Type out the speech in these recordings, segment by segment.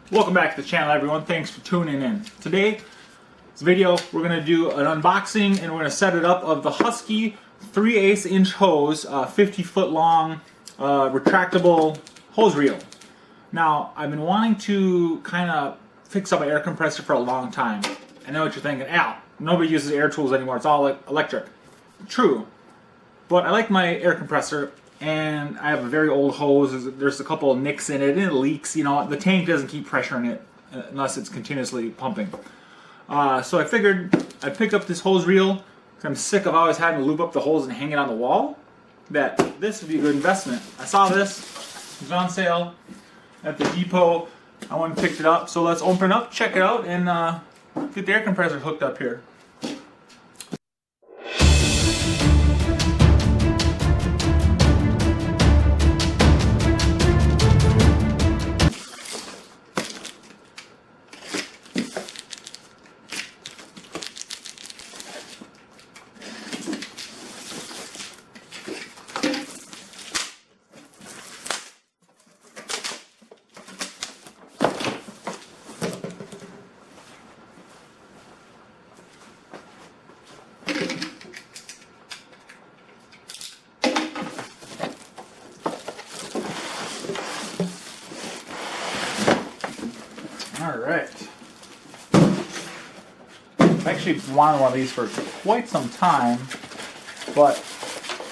Welcome back to the channel, everyone. Thanks for tuning in. Today, this video, we're going to do an unboxing and we're going to set it up of the Husky 3/8 inch hose, 50-foot long retractable hose reel. Now, I've been wanting to kind of fix up my air compressor for a long time. I know what you're thinking, Al, nobody uses air tools anymore, it's all electric. True, but I like my air compressor. And I have a very old hose. There's a couple of nicks in it, and it leaks. You know, the tank doesn't keep pressure in it unless it's continuously pumping. So I figured I'd pick up this hose reel because I'm sick of always having to lube up the hose and hang it on the wall. That this would be a good investment. I saw this. It was on sale at the depot. I went and picked it up. So let's open it up, check it out, and get the air compressor hooked up here. Alright. I've actually wanted one of these for quite some time, but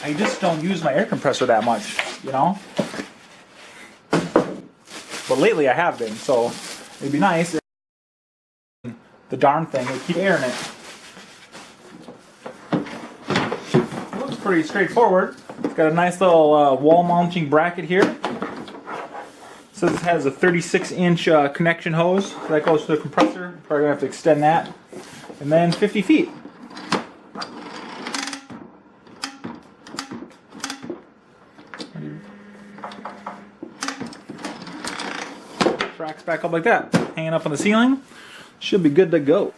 I just don't use my air compressor that much, you know? But lately I have been, so it'd be nice if the darn thing would keep air in it. It looks pretty straightforward. It's got a nice little wall mounting bracket here. So this has a 36-inch connection hose that goes to the compressor. Probably gonna have to extend that. And then 50 feet. Tracks back up like that, hanging up on the ceiling. Should be good to go.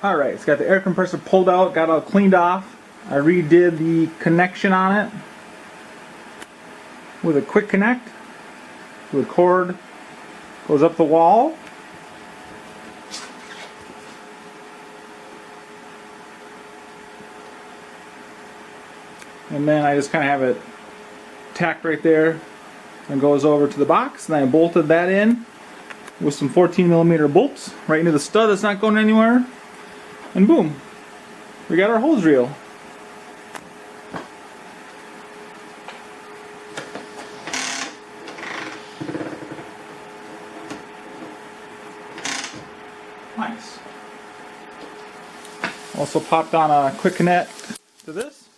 All right, it's got the air compressor pulled out, got it all cleaned off. I redid the connection on it with a quick connect. The cord goes up the wall. And then I just kind of have it tacked right there and goes over to the box. And I bolted that in with some 14mm bolts right into the stud that's not going anywhere. And boom, we got our hose reel. Nice. Also popped on a quick connect to this.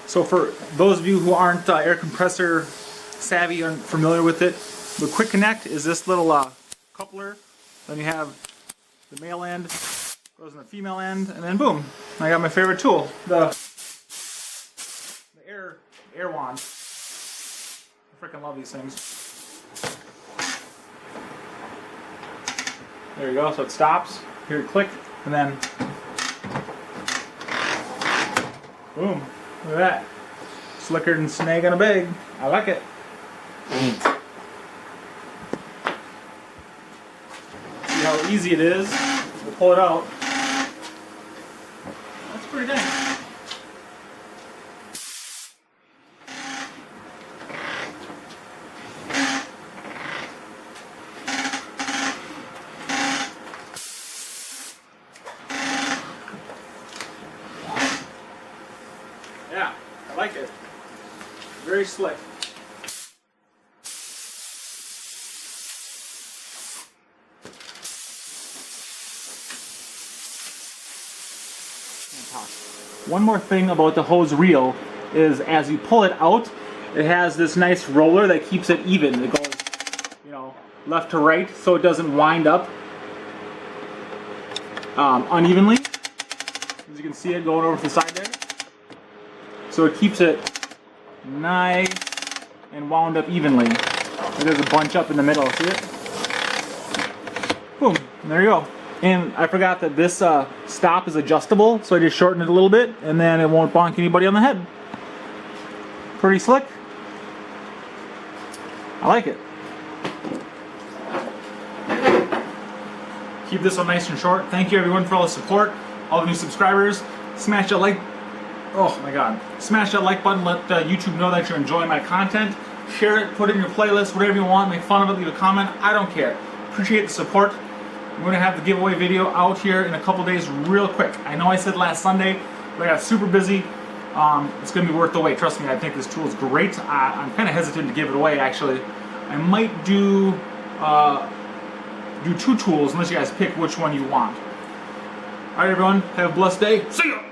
So for those of you who aren't air compressor savvy or familiar with it, the quick connect is this little coupler. Then you have the male end, goes in the female end, and then boom, I got my favorite tool, the air wand. I freaking love these things. There you go, so it stops, hear it click, and then boom, look at that. Slicker than snag on a bag. I like it. See how easy it is to pull it out. That's pretty dang. Yeah, I like it. Very slick. One more thing about the hose reel is as you pull it out, it has this nice roller that keeps it even. It goes, you know, left to right so it doesn't wind up unevenly. As you can see it going over to the side there. So it keeps it nice and wound up evenly. There's a bunch up in the middle, see it? Boom, and there you go. And I forgot that this stop is adjustable, so I just shorten it a little bit, and then it won't bonk anybody on the head. Pretty slick. I like it. Keep this one nice and short. Thank you everyone for all the support, all the new subscribers. Smash that like, oh my god. Smash that like button, let YouTube know that you're enjoying my content. Share it, put it in your playlist, whatever you want, make fun of it, leave a comment, I don't care. Appreciate the support. I'm going to have the giveaway video out here in a couple days real quick. I know I said last Sunday, but I got super busy. It's going to be worth the wait. Trust me, I think this tool is great. I'm kind of hesitant to give it away actually. I might do 2 tools unless you guys pick which one you want. Alright everyone, have a blessed day. See ya!